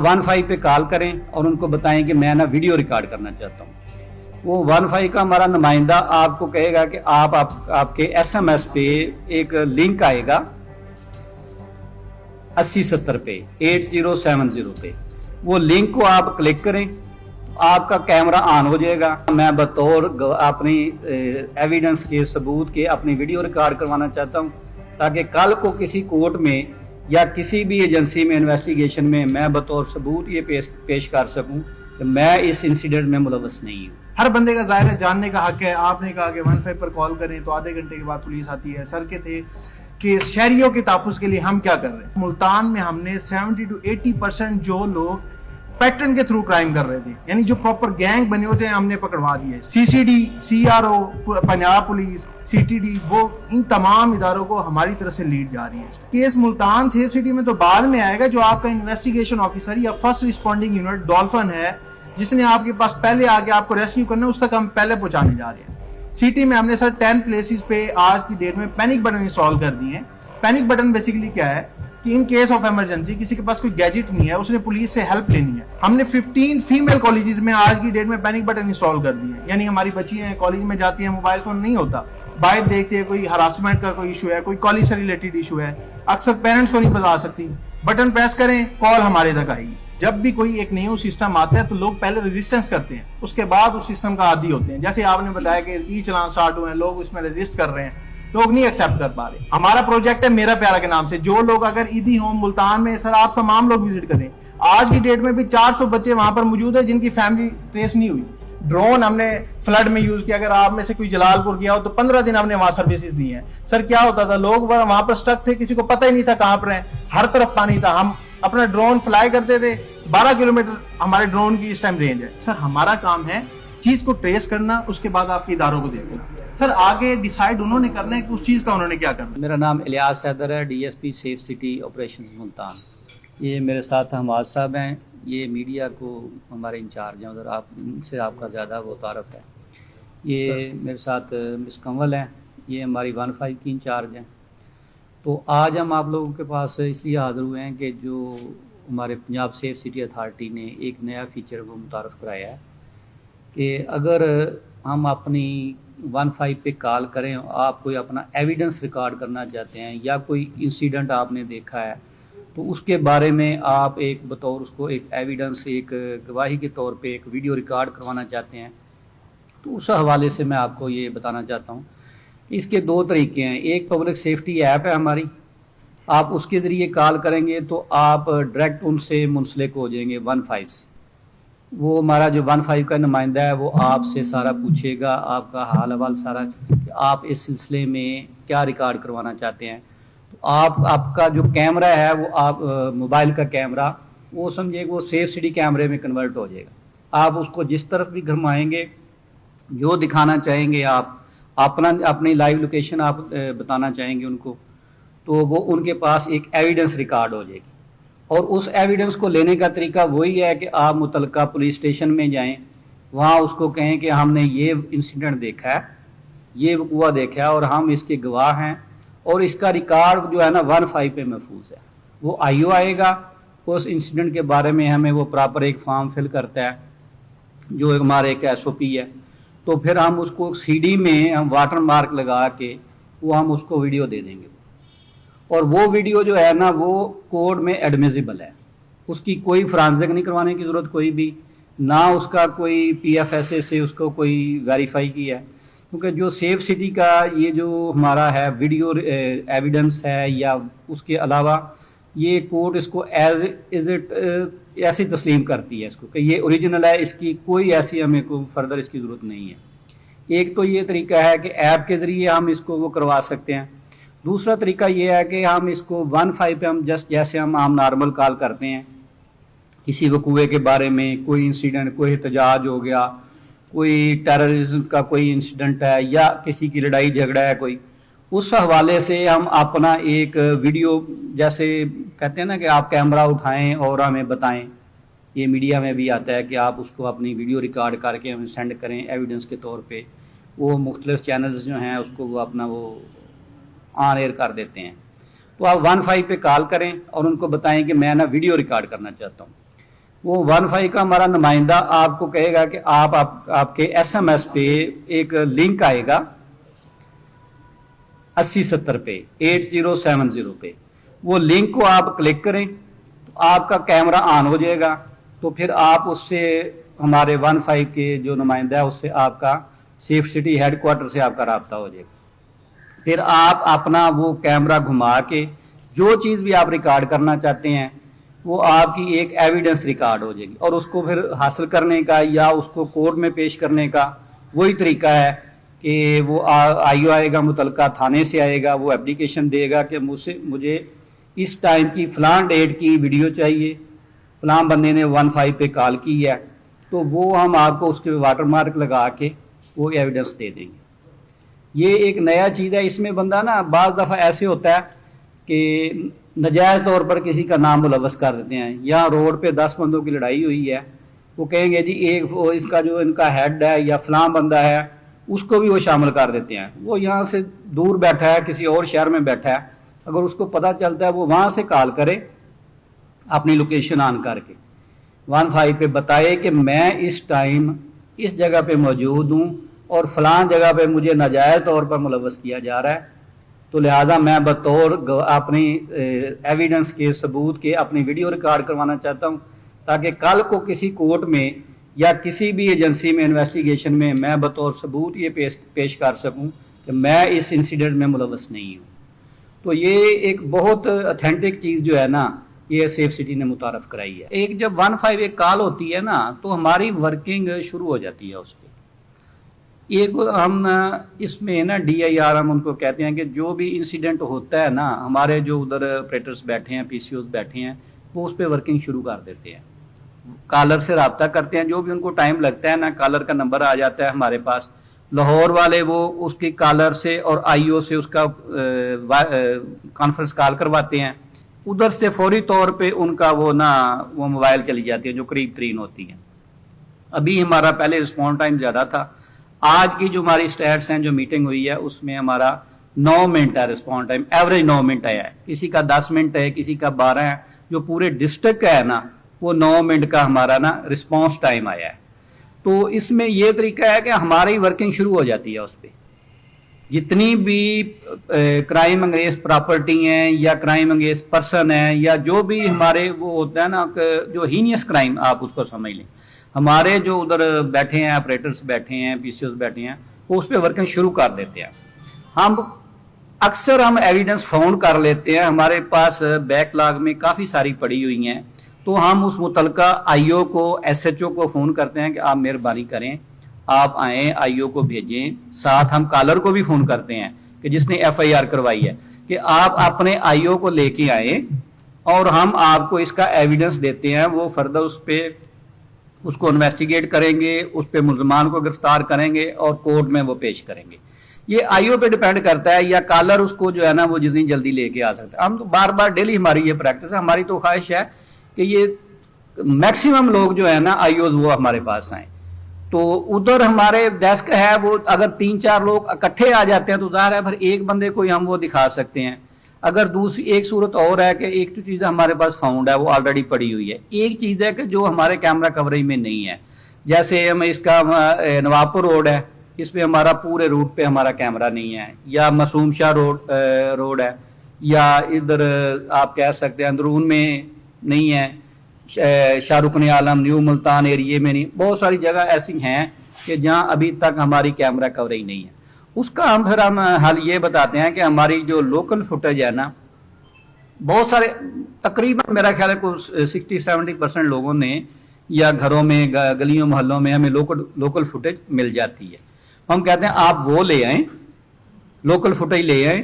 15 पे कॉल करें और उनको बताएं कि मैं ना वीडियो रिकॉर्ड करना चाहता हूँ। वो 15 का हमारा नुमाइंदा आपको कहेगा कि आपके SMS पे एक लिंक आएगा 8070 पे 8070 पे, वो लिंक को आप क्लिक करें, आपका कैमरा ऑन हो जाएगा। मैं बतौर अपनी एविडेंस के सबूत के अपनी वीडियो रिकॉर्ड करवाना चाहता हूं, ताकि कल को किसी कोर्ट में या किसी भी एजेंसी में इन्वेस्टिगेशन में मैं बतौर सबूत ये पेश कर सकूं कि मैं इस इंसिडेंट में मुलव्वस नहीं हूं। हर बंदे का जाहिर है जानने का हक है। आपने कहा कि 15 पर कॉल करें तो आधे घंटे के बाद पुलिस आती है। सर के थे कि शहरियों के तहफ़्फ़ुज़ के लिए हम क्या कर रहे हैं। मुल्तान में हमने 70 to 80% जो लोग पैटर्न के थ्रू क्राइम कर रहे थे, यानी जो प्रॉपर गैंग बने होते हैं, हमने पकड़वा दिए। CCD, CRO, Punjab police, CTD, वो इन तमाम इदारों को हमारी तरफ से लीड जा रही है। केस मुल्तान सेफ सिटी में तो बाद में आएगा। जो आपका इन्वेस्टिगेशन ऑफिसर या फर्स्ट रिस्पॉन्डिंग यूनिट डॉल्फिन है, जिसने आपके पास पहले आके आपको रेस्क्यू करना है, उस तक हम पहले पहुंचाने जा रहे हैं। सिटी में हमने सर 10 प्लेसेस पे आज की डेट में पैनिक बटन इंस्टॉल कर दिए हैं। पैनिक बटन बेसिकली क्या है कि इन केस ऑफ इमरजेंसी किसी के पास कोई गैजेट नहीं है, उसने पुलिस से हेल्प लेनी है, हमने 15 फीमेल कॉलेजेस में आज की डेट में पैनिक बटन इंस्टॉल कर दिए हैं। यानी हमारी बच्चियां कॉलेज में जाती हैं, मोबाइल फोन नहीं होता, बाहर देखते हैं कोई हरासमेंट का कोई इशू है, कोई कॉलेज से रिलेटेड इशू है, अक्सर पेरेंट्स को नहीं बता सकती, बटन प्रेस करें, कॉल हमारे तक आएगी। जब भी कोई एक न्यू सिस्टम आता है तो लोग पहले रेजिस्टेंस करते हैं, उसके बाद उस सिस्टम का आदी होते हैं। जैसे आपने बताया कि ई चलान स्टार्ट हुए हैं, लोग उसमें रेजिस्ट कर रहे हैं, लोग नहीं एक्सेप्ट कर पा रहे। हमारा प्रोजेक्ट है मेरा प्यारा के नाम से। जो लोग अगर ईदी होम मुल्तान में, सर आप तमाम लोग विजिट करें, आज की डेट में भी 400 बच्चे वहां पर मौजूद है जिनकी फैमिली ट्रेस नहीं हुई। ड्रोन हमने फ्लड में यूज किया। अगर आप में से कोई जलालपुर गया हो तो 15 दिन हमने वहां सर्विसेज दी हैं। सर क्या होता था, लोग वहां पर स्टक थे, किसी को पता ही नहीं था कहां पर है, हर तरफ पानी था। हम अपना ड्रोन फ्लाई करते थे, 12 किलोमीटर हमारे ड्रोन की इस टाइम रेंज है। सर हमारा काम है चीज को ट्रेस करना, उसके बाद आपके इदारों को देखना। सर आगे डिसाइड उन्होंने करना है कि उस चीज का उन्होंने क्या करना। मेरा नाम इलियास हैदर है, DSP safe city operations Multan. ये मेरे साथ हमाद साहब हैं, ये मीडिया को हमारे इंचार्ज हैं, उधर आपसे आपका ज़्यादा वो तारफ़ है। ये मेरे साथ मिस कंवल हैं, ये हमारी 15 की इंचार्ज हैं। तो आज हम आप लोगों के पास इसलिए हाज़िर हुए हैं कि जो हमारे पंजाब सेफ सिटी अथॉरिटी ने एक नया फ़ीचर को मुतारफ़ कराया है कि अगर हम अपनी 15 पे कॉल करें, आप कोई अपना एविडेंस रिकॉर्ड करना चाहते हैं या कोई इंसिडेंट आपने देखा है, तो उसके बारे में आप एक बतौर उसको एक एविडेंस, एक गवाही के तौर पे एक वीडियो रिकॉर्ड करवाना चाहते हैं, तो उस हवाले से मैं आपको ये बताना चाहता हूँ। इसके 2 तरीके हैं। एक पब्लिक सेफ्टी ऐप है हमारी, आप उसके ज़रिए कॉल करेंगे तो आप डायरेक्ट उनसे मुंसलिक हो जाएंगे 15 से। वो हमारा जो 15 का नुमाइंदा है वो आपसे सारा पूछेगा, आपका हाल अहवाल सारा, कि आप इस सिलसिले में क्या रिकॉर्ड करवाना चाहते हैं। तो आपका जो कैमरा है वो आप मोबाइल का कैमरा, वो समझिए वो सेफ सिटी कैमरे में कन्वर्ट हो जाएगा। आप उसको जिस तरफ भी घुमाएंगे, जो दिखाना चाहेंगे, आप अपनी लाइव लोकेशन आप बताना चाहेंगे उनको, तो वो उनके पास एक एविडेंस रिकॉर्ड हो जाएगी। और उस एविडेंस को लेने का तरीका वही है कि आप मुतलका पुलिस स्टेशन में जाएं, वहाँ उसको कहें कि हमने ये इंसिडेंट देखा है, ये वक़ूआ देखा है और हम इसके गवाह हैं, और इसका रिकॉर्ड जो है ना 15 पे महफूज है। वो IO आएगा, उस इंसिडेंट के बारे में हमें वो प्रॉपर एक फॉर्म फिल करता है जो हमारे एक SOP है। तो फिर हम उसको CD में हम वाटर मार्क लगा के वो हम उसको वीडियो दे देंगे, और वो वीडियो जो है ना वो कोर्ट में एडमिसिबल है। उसकी कोई फॉरेंसिक नहीं करवाने की ज़रूरत कोई भी, ना उसका कोई PFSA से उसको कोई वेरीफाई किया है, क्योंकि जो सेफ सिटी का ये जो हमारा है वीडियो एविडेंस है, या उसके अलावा ये कोर्ट इसको एज इज़ इट ऐसे तस्लीम करती है इसको कि ये ओरिजिनल है, इसकी कोई ऐसी हमें को फर्दर इसकी ज़रूरत नहीं है। एक तो ये तरीका है कि ऐप के ज़रिए हम इसको वो करवा सकते हैं। दूसरा तरीका ये है कि हम इसको 15 पे हम जैसे हम आम नॉर्मल कॉल करते हैं, किसी वकूए के बारे में, कोई इंसिडेंट, कोई एहतजाज हो गया, कोई टेररिज्म का कोई इंसिडेंट है, या किसी की लड़ाई झगड़ा है कोई, उस हवाले से हम अपना एक वीडियो, जैसे कहते हैं ना कि आप कैमरा उठाएं और हमें बताएं, ये मीडिया में भी आता है कि आप उसको अपनी वीडियो रिकॉर्ड करके हमें सेंड करें एविडेंस के तौर पे। वो मुख्तलिफ चैनल्स जो हैं उसको वो अपना वो ऑन एयर कर देते हैं। तो आप 15 पे कॉल करें और उनको बताएं कि मैं ना वीडियो रिकॉर्ड करना चाहता हूँ। वो 15 का हमारा नुमाइंदा आपको कहेगा कि आपके SMS पे एक लिंक आएगा 8070 पे 8070 पे, वो लिंक को आप क्लिक करें तो आपका कैमरा ऑन हो जाएगा। तो फिर आप उससे हमारे 15 के जो नुमाइंदा है उससे आपका सेफ सिटी हेडक्वार्टर से आपका राब्ता हो जाएगा। फिर आप अपना वो कैमरा घुमा के जो चीज़ भी आप रिकॉर्ड करना चाहते हैं वो आपकी एक एविडेंस रिकॉर्ड हो जाएगी, और उसको फिर हासिल करने का या उसको कोर्ट में पेश करने का वही तरीका है कि वो आईओ आएगा, मुतलका थाने से आएगा, वो एप्लीकेशन देगा कि मुझे इस टाइम की फलां डेट की वीडियो चाहिए, फलां बंदे ने 15 पे कॉल की है, तो वो हम आपको उसके वाटरमार्क लगा के वो एविडेंस दे देंगे। ये एक नया चीज़ है। इसमें बंदा ना बाज़ दफ़ा ऐसे होता है कि नजायज़ तौर पर किसी का नाम मुलव्वस कर देते हैं, या रोड पे 10 बंदों की लड़ाई हुई है, वो कहेंगे जी एक इसका जो इनका हेड है या फलां बंदा है उसको भी वो शामिल कर देते हैं। वो यहाँ से दूर बैठा है, किसी और शहर में बैठा है, अगर उसको पता चलता है वो वहाँ से कॉल करे अपनी लोकेशन ऑन करके 15 पे बताए कि मैं इस टाइम इस जगह पे मौजूद हूँ और फलां जगह पे मुझे नाजायज़ तौर पर मुलव्वस किया जा रहा है, तो लिहाजा मैं बतौर अपनी एविडेंस के सबूत के अपनी वीडियो रिकॉर्ड करवाना चाहता हूँ, ताकि कल को किसी कोर्ट में या किसी भी एजेंसी में इन्वेस्टिगेशन में मैं बतौर सबूत ये पेश कर सकूँ कि मैं इस इंसिडेंट में मुलव्वस नहीं हूँ। तो ये एक बहुत ऑथेंटिक चीज़ जो है ना, ये सेफ सिटी ने मुतारफ़ कराई है। एक जब 15 एक कॉल होती है ना तो हमारी वर्किंग शुरू हो जाती है उस पर। एक हम इसमें ना DIR हम उनको कहते हैं कि जो भी इंसिडेंट होता है ना, हमारे जो उधर ऑपरेटर्स बैठे हैं, PCOs बैठे हैं, वो उस पर वर्किंग शुरू कर देते हैं, कॉलर से रब्ता करते हैं, जो भी उनको टाइम लगता है ना, कॉलर का नंबर आ जाता है हमारे पास, लाहौर वाले वो उसकी कॉलर से और IO से उसका कॉन्फ्रेंस कॉल करवाते हैं, उधर से फौरी तौर पे उनका वो मोबाइल चली जाती है जो करीब तरीन होती है। अभी हमारा पहले रिस्पॉन्स टाइम ज़्यादा था, आज की जो हमारी स्टैट्स हैं, जो मीटिंग हुई है उसमें हमारा 9 मिनट है रिस्पॉन्स टाइम, एवरेज 9 मिनट आया है, किसी का 10 मिनट है, किसी का 12 है, जो पूरे डिस्ट्रिक्ट का है ना वो 9 मिनट का हमारा ना रिस्पॉन्स टाइम आया है। तो इसमें यह तरीका है कि हमारी वर्किंग शुरू हो जाती है उस पर, जितनी भी क्राइम अगेंस्ट प्रॉपर्टी हैं या क्राइम अगेंस्ट पर्सन है या जो भी हमारे वो होता है ना, जो हीनियस क्राइम आप उसको समझ लें, हमारे जो उधर बैठे हैं ऑपरेटर्स बैठे हैं, PCOs बैठे हैं, वो उस पर वर्किंग शुरू कर देते हैं। हम अक्सर एविडेंस फाउंड कर लेते हैं, हमारे पास बैकलॉग में काफ़ी सारी पड़ी हुई हैं, तो हम उस मुतलका IO को SHO को फ़ोन करते हैं कि आप मेहरबानी करें, आप आएँ, IO को भेजें, साथ हम कॉलर को भी फ़ोन करते हैं कि जिसने FIR करवाई है कि आप अपने IO को लेके आएँ और हम आपको इसका एविडेंस देते हैं, वो फर्दर उस पर उसको इन्वेस्टिगेट करेंगे, उस पर मुल्ज़मान को गिरफ्तार करेंगे और कोर्ट में वो पेश करेंगे। ये IO पे डिपेंड करता है, या कॉलर उसको जो है ना वो जितनी जल्दी लेके आ सकता है। हम तो बार बार डेली हमारी ये प्रैक्टिस है, हमारी तो ख्वाहिश है कि ये मैक्सिमम लोग जो है ना IOs वो हमारे पास आए। तो उधर हमारे डेस्क है, वो अगर 3-4 लोग इकट्ठे आ जाते हैं तो ज़ाहिर है फिर एक बंदे को ही हम वो दिखा सकते हैं। अगर दूसरी एक सूरत और है कि एक तो चीज़ हमारे पास फाउंड है वो ऑलरेडी पड़ी हुई है, एक चीज़ है कि जो हमारे कैमरा कवरेज में नहीं है, जैसे हम इसका नवाबपुर रोड है, इस पर हमारा पूरे रूट पे हमारा कैमरा नहीं है, या मासूम शाह रोड है, या इधर आप कह सकते हैं अंदरून में नहीं है, शाहरुख आलम न्यू मुल्तान एरिए में नहीं, बहुत सारी जगह ऐसी हैं कि जहाँ अभी तक हमारी कैमरा कवरेज नहीं है। उसका हम हल ये बताते हैं कि हमारी जो लोकल फुटेज है ना, बहुत सारे तकरीबन मेरा ख्याल है कुछ 60-70% लोगों ने या घरों में गलियों मोहल्लों में हमें लोकल फुटेज मिल जाती है। हम कहते हैं आप वो ले आएँ, लोकल फुटेज ले आएँ,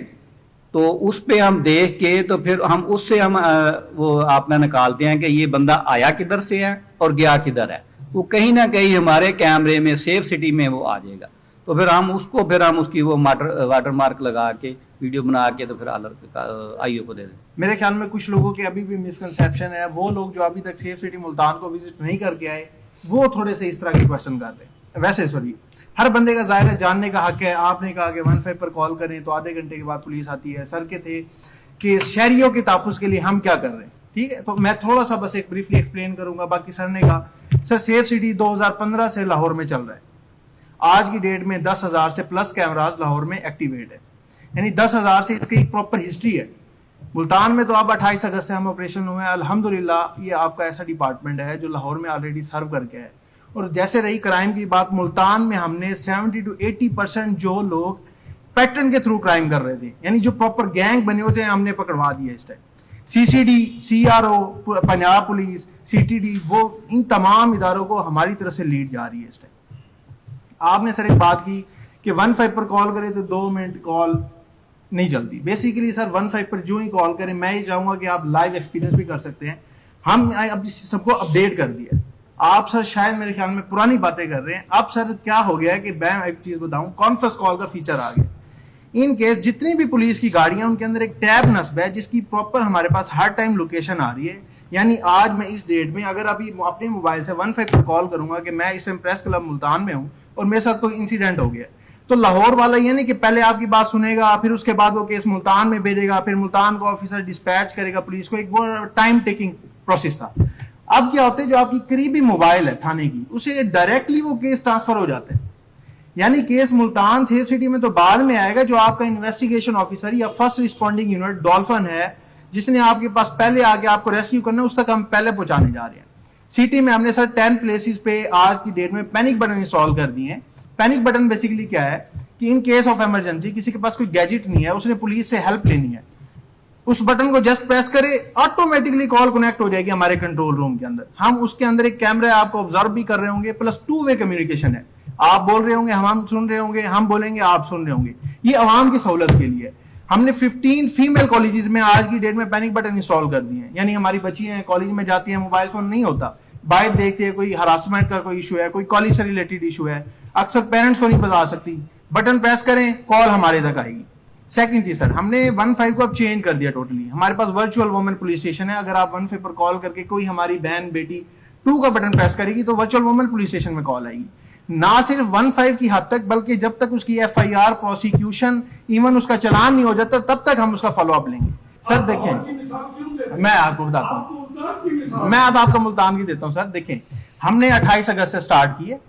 तो उस पे हम देख के तो फिर हम उससे वो आपने निकालते हैं कि ये बंदा आया किधर से है और गया किधर है, वो कहीं ना कहीं हमारे कैमरे में सेफ सिटी में वो आ जाएगा। तो फिर हम उसकी वो वाटर मार्क लगा के वीडियो बना के तो फिर IO को दे दें। मेरे ख्याल में कुछ लोगों के अभी भी मिसकंसेप्शन है, वो लोग जो अभी तक सेफ सिटी मुल्तान को विजिट नहीं करके आए वो थोड़े से इस तरह के क्वेश्चन करते हैं। वैसे सॉरी, हर बंदे का ज़ाहिर है जानने का हक है। आपने कहा कि 15 पर कॉल करें तो आधे घंटे के बाद पुलिस आती है। सर के थे कि शहरियों के तहफ़्फ़ुज़ के लिए हम क्या कर रहे हैं, ठीक है, तो मैं थोड़ा सा बस एक ब्रीफली एक्सप्लेन करूंगा। बाकी सर ने कहा सर सेफ सिटी 2015 से लाहौर में चल रहा है। आज की डेट में 10,000 से प्लस कैमराज लाहौर में एक्टिवेट है, यानी 10,000 से इसकी एक प्रॉपर हिस्ट्री है। मुल्तान में तो अब 28 अगस्त से हम ऑपरेशन हुए हैं, अल्हम्दुलिल्लाह ये आपका ऐसा डिपार्टमेंट है जो लाहौर में ऑलरेडी सर्व करके है। और जैसे रही क्राइम की बात, मुल्तान में हमने 70 to 80% जो लोग पैटर्न के थ्रू क्राइम कर रहे थे, यानी जो प्रॉपर गैंग बने होते हैं, हमने पकड़वा दिया इस time. CCD, CRO, Punjab police, CTD, वो इन तमाम इदारों को हमारी तरफ से लीड जा रही है इस टाइम। आपने सर एक बात की कि 15 पर कॉल करें तो 2 मिनट कॉल नहीं चलती। बेसिकली सर 15 पर जो ही कॉल करें, मैं ये चाहूंगा कि आप लाइव एक्सपीरियंस भी कर सकते हैं। हम अब इस सिस्टम को अपडेट कर दिया। आप सर शायद मेरे ख्याल में पुरानी बातें कर रहे हैं। अब सर क्या हो गया है कि मैं एक चीज बताऊं, कॉन्फ्रेंस कॉल का फीचर आ गया। इन केस जितनी भी पुलिस की गाड़ियां, उनके अंदर एक टैब नस्ब है जिसकी प्रॉपर हमारे पास हर टाइम लोकेशन आ रही है। यानी आज मैं इस डेट में अगर अभी अपने मोबाइल से 15 पर कॉल करूंगा कि मैं इस टाइम प्रेस क्लब मुल्तान में हूं और मेरे साथ कोई इंसिडेंट हो गया, तो लाहौर वाला ये नहीं कि पहले आपकी बात सुनेगा, फिर उसके बाद वो केस मुल्तान में भेजेगा, फिर मुल्तान को ऑफिसर डिस्पैच करेगा पुलिस को। एक वो टाइम टेकिंग प्रोसेस था। अब क्या होता है, जो आपकी करीबी मोबाइल है थाने की, उसे डायरेक्टली वो केस ट्रांसफर हो जाता है। यानी केस मुल्तान सेफ सिटी में तो बाद में आएगा, जो आपका इन्वेस्टिगेशन ऑफिसर या फर्स्ट रिस्पॉन्डिंग यूनिट डॉल्फिन है जिसने आपके पास पहले आके आपको रेस्क्यू करना है, उस तक हम पहले पहुंचाने जा रहे हैं। सिटी में हमने सर 10 प्लेसेस पे आज की डेट में पैनिक बटन इंस्टॉल कर दिए हैं। पैनिक बटन बेसिकली क्या है कि इन केस ऑफ इमरजेंसी किसी के पास कोई गैजेट नहीं है, उसने पुलिस से हेल्प लेनी है, उस बटन को जस्ट प्रेस करे, ऑटोमेटिकली कॉल कनेक्ट हो जाएगी हमारे कंट्रोल रूम के अंदर। हम उसके अंदर एक कैमरा आपको ऑब्जर्व भी कर रहे होंगे, प्लस 2 वे कम्युनिकेशन है। आप बोल रहे होंगे, हम सुन रहे होंगे, हम बोलेंगे, आप सुन रहे होंगे। ये अवाम की सहूलत के लिए। हमने 15 फीमेल कॉलेजेस में आज की डेट में पैनिक बटन इंस्टॉल कर दिए हैं। यानी हमारी बच्चियां हैं, कॉलेज में जाती हैं, मोबाइल फोन नहीं होता, बाहर देखते हैं कोई हरासमेंट का कोई इशू है, कोई कॉलेज से रिलेटेड इशू है, अक्सर पेरेंट्स को नहीं बता सकती, बटन प्रेस करें, कॉल हमारे तक आएगी। सेकंड चीज सर, हमने 15 को अब चेंज कर दिया टोटली। हमारे पास वर्चुअल वुमेन पुलिस स्टेशन है। अगर आप 15 पर कॉल करके कोई हमारी बहन बेटी 2 का बटन प्रेस करेगी तो वर्चुअल वुमेन पुलिस स्टेशन में कॉल आएगी। ना सिर्फ 15 की हद तक, बल्कि जब तक उसकी FIR, प्रोसिक्यूशन, इवन उसका चालान नहीं हो जाता, तब तक हम उसका फॉलो अप लेंगे। सर देखें, मैं आपको बताता हूँ, मैं अब आपको मुल्तान की देता हूँ। सर देखें, हमने 28 अगस्त से स्टार्ट की है।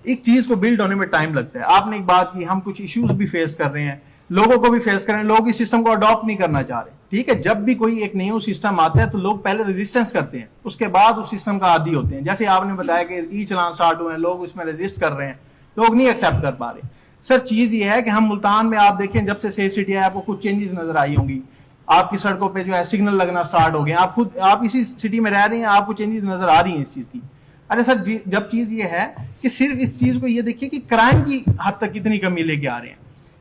एक चीज को बिल्ड होने में टाइम लगता है। आपने एक बात की, हम कुछ इश्यूज भी फेस कर रहे हैं, लोगों को भी फेस कर रहे हैं, लोग इस सिस्टम को अडॉप्ट नहीं करना चाह रहे। ठीक है, जब भी कोई एक न्यू सिस्टम आता है तो लोग पहले रेजिस्टेंस करते हैं, उसके बाद उस सिस्टम का आदी होते हैं। जैसे आपने बताया कि ई चलान स्टार्ट हुए हैं, लोग उसमें रेजिस्ट कर रहे हैं, लोग नहीं एक्सेप्ट कर पा रहे। सर चीज ये है कि हम मुल्तान में, आप देखें जब से सेफ सिटी है, आपको कुछ चेंजेस नजर आई होंगी। आपकी सड़कों पे जो है सिग्नल लगना स्टार्ट हो गए। आप इसी सिटी में रह रही हैं, आपको चेंजेस नजर आ रही हैं इस चीज की। अरे सर जब चीज ये है कि सिर्फ इस चीज को ये देखिए कि क्राइम की हद तक कितनी कमी लेके आ रहे हैं।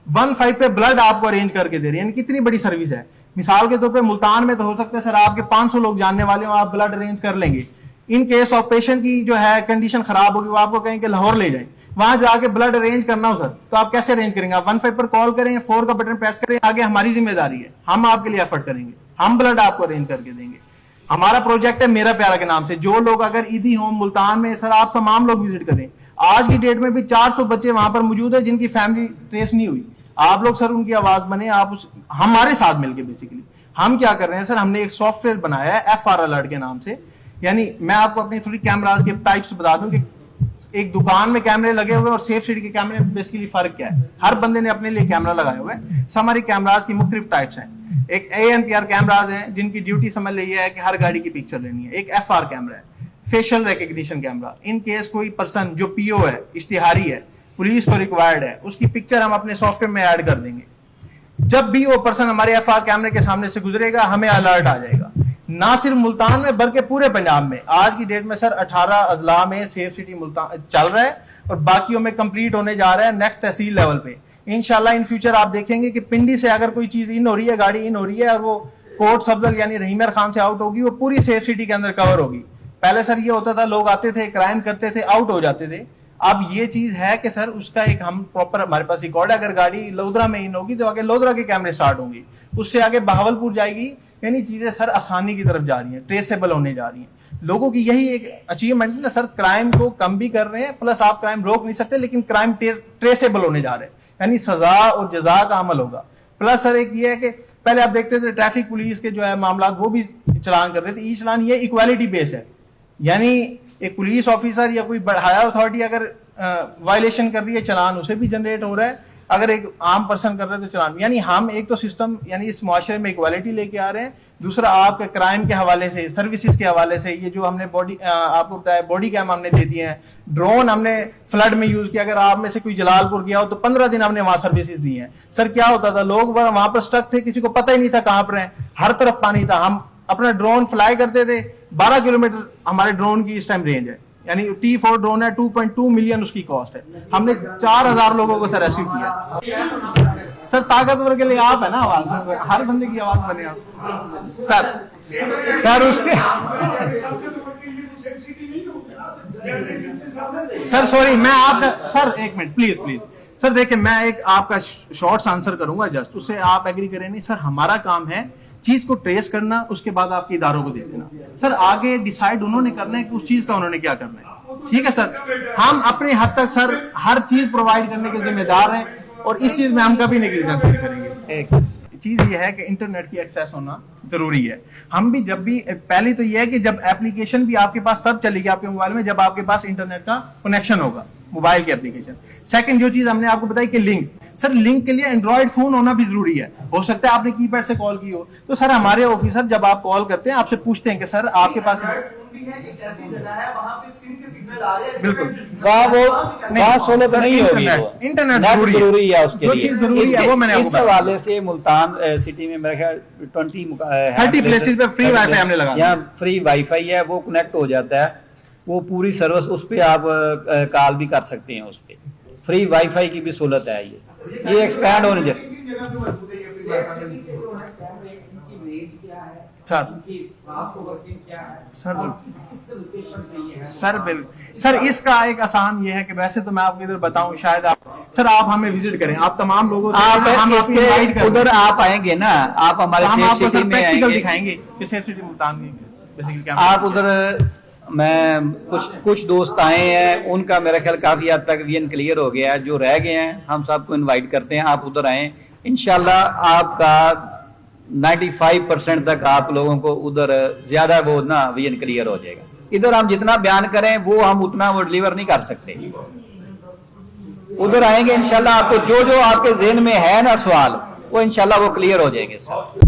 15 पे ब्लड आपको अरेंज करके दे रहे हैं, कितनी बड़ी सर्विस है। मिसाल के तौर पे मुल्तान में तो हो सकता है सर आपके 500 लोग जानने वाले हो, आप ब्लड अरेंज कर लेंगे। इन केस ऑफ पेशेंट की जो है कंडीशन खराब होगी, वो आपको कहें कि लाहौर ले जाए, वहां जाके ब्लड अरेंज करना हो सर, तो आप कैसे अरेंज करेंगे? आप 15 पर कॉल करें, 4 का बटन प्रेस करें, आगे हमारी जिम्मेदारी है, हम आपके लिए एफर्ट करेंगे, हम ब्लड आपको अरेंज करके देंगे। हमारा प्रोजेक्ट है मेरा प्यारा के नाम से। जो लोग अगर ईदी होम मुल्तान में सर आप तमाम लोग विजिट करें, आज की डेट में भी 400 बच्चे वहां पर मौजूद है जिनकी फैमिली ट्रेस नहीं हुई। आप लोग सर उनकी आवाज बने, आप हमारे साथ मिलकर बेसिकली हम क्या कर रहे हैं सर, हमने एक सॉफ्टवेयर बनाया है FR अलर्ट के नाम से। यानी मैं आपको अपनी थोड़ी कैमराज के टाइप्स बता दूं कि एक दुकान में कैमरे लगे हुए और सेफ सिटी के कैमरे में बेसिकली फर्क क्या है। हर बंदे ने अपने लिए कैमरा लगाया हुआ है। हमारी कैमराज की मुख्तलिफ टाइप्स हैं। एक ANPR कैमराज हैं जिनकी ड्यूटी समझ ली है कि हर गाड़ी की पिक्चर लेनी है। एक FR कैमरा है, facial recognition camera. In case कोई पर्सन जो PO है, इश्तिहारी है, पुलिस को रिक्वायर्ड है, उसकी पिक्चर हम अपने सॉफ्टवेयर में ऐड कर देंगे। जब भी वो पर्सन हमारे FR कैमरे के सामने से गुजरेगा, हमें अलर्ट आ जाएगा। ना सिर्फ मुल्तान में बल्कि पूरे पंजाब में। आज की डेट में सर 18 अजला में सेफ सिटी मुल्तान चल रहा है और बाकियों में कंप्लीट होने जा रहा है नेक्स्ट तहसील लेवल पे। इंशाल्लाह इन फ्यूचर आप देखेंगे कि पिंडी से अगर कोई चीज इन हो रही है, गाड़ी इन हो रही है और वो कोट सब्जल यानी रहीमर खान से आउट होगी, वो पूरी सेफ सिटी के अंदर कवर होगी। पहले सर ये होता था, लोग आते थे, क्राइम करते थे, आउट हो जाते थे। अब ये चीज है कि सर उसका एक हम प्रॉपर हमारे पास रिकॉर्ड है। अगर गाड़ी लोधरा में इन होगी तो आगे लोधरा के कैमरे स्टार्ट होंगे, उससे आगे बहावलपुर जाएगी। यानी चीजें सर आसानी की तरफ जा रही हैं, ट्रेसेबल होने जा रही हैं। लोगों की यही एक अचीवमेंट है ना सर, क्राइम को कम भी कर रहे हैं, प्लस आप क्राइम रोक नहीं सकते लेकिन क्राइम ट्रेसेबल होने जा रहे हैं, यानी सजा और जजा का अमल होगा। प्लस सर एक ये है कि पहले आप देखते थे ट्रैफिक पुलिस के जो है मामला वो भी चलान कर रहे थे। ई चलान ये इक्वालिटी बेस है, यानी एक पुलिस ऑफिसर या कोई हायर अथॉरिटी अगर वायलेशन कर रही है, चलान उसे भी जनरेट हो रहा है, अगर एक आम पर्सन कर रहा है तो चलान। यानी हम एक तो सिस्टम यानी इस मुआशरे में इक्वालिटी लेके आ रहे हैं। दूसरा, आपके क्राइम के हवाले से, सर्विसेज के हवाले से, ये जो हमने आपको बताया बॉडी कैम हमने दे दिए हैं, ड्रोन हमने फ्लड में यूज किया। अगर आप में से कोई जलालपुर गया हो तो 15 दिन हमने वहां सर्विसेज दी हैं। सर क्या होता था, लोग वहां पर स्टक थे, किसी को पता ही नहीं था कहां पर हैं, हर तरफ पानी था। हम अपना ड्रोन फ्लाई करते थे, 12 किलोमीटर हमारे ड्रोन की इस टाइम रेंज है, यानी T4 ड्रोन है, 2.2 मिलियन उसकी कॉस्ट है। हमने 4000 लोगों को सर रेस्क्यू किया। सर ताकतवर के लिए आप है ना, आवाज हर बंदे की आवाज बने आप। सर उसके सर सॉरी, मैं आपका सर एक मिनट प्लीज सर देखिए, मैं एक आपका शॉर्ट्स आंसर करूंगा जस्ट, उससे आप एग्री करें नहीं। सर हमारा काम है चीज को ट्रेस करना, उसके बाद आपके इदारों को दे देना। सर आगे डिसाइड उन्होंने करना है कि उस चीज का उन्होंने क्या करना है, ठीक है सर। हम अपने हद तक सर हर चीज प्रोवाइड करने के जिम्मेदार हैं और इस चीज में हम कभी नेग्लिजेंस नहीं करेंगे। एक चीज ये है कि इंटरनेट की एक्सेस होना जरूरी है। हम भी जब भी, पहले तो ये है कि जब एप्लीकेशन भी आपके पास तब चलेगी आपके मोबाइल में जब आपके पास इंटरनेट का कनेक्शन होगा, मोबाइल की एप्लीकेशन। सेकंड जो चीज हमने आपको बताई कि लिंक, सर लिंक के लिए एंड्रॉइड फोन होना भी जरूरी है। हो सकता है आपने कीपैड से कॉल की हो, तो सर हमारे ऑफिसर जब आप कॉल करते हैं आपसे पूछते हैं कि सर आपके पास एक ऐसी जगह है वहां पे सिम के सिग्नल आ रहे हैं, बिल्कुल वहाँ सहूलत नहीं होगी, इंटरनेट जरूरी है उसके लिए। वो मैंने इस हवाले से मुल्तान सिटी में मेरे ख्याल 30 प्लेसेस पे फ्री वाईफाई हमने लगा, यहाँ फ्री वाईफाई है, वो कनेक्ट हो जाता है, वो पूरी सर्विस उस पे आप कॉल भी कर सकते हैं, उस पे फ्री वाईफाई की भी सहूलत है। ये एक्सपैंड होने चाहिए सर इसका एक आसान ये है कि वैसे तो मैं आपको इधर बताऊं, शायद आप सर आप हमें विजिट करें, आप तमाम लोगों से उधर आप आएंगे ना, आप हमारे सेफ सिटी में प्रैक्टिकल दिखाएंगे कि सेफ सिटी मुल्तान में आप उधर, मैं कुछ दोस्त आए हैं, उनका मेरा ख्याल काफी हद तक विजन क्लियर हो गया है। जो रह गए हैं हम सबको इनवाइट करते हैं, आप उधर आए, इंशाल्लाह आपका 95% तक आप लोगों को उधर ज्यादा वो ना विजन क्लियर हो जाएगा। इधर हम जितना बयान करें वो हम उतना वो डिलीवर नहीं कर सकते। उधर आएंगे इंशाल्लाह, आपको जो आपके ज़हन में है ना सवाल, वो इंशाल्लाह वो क्लियर हो जाएंगे सर।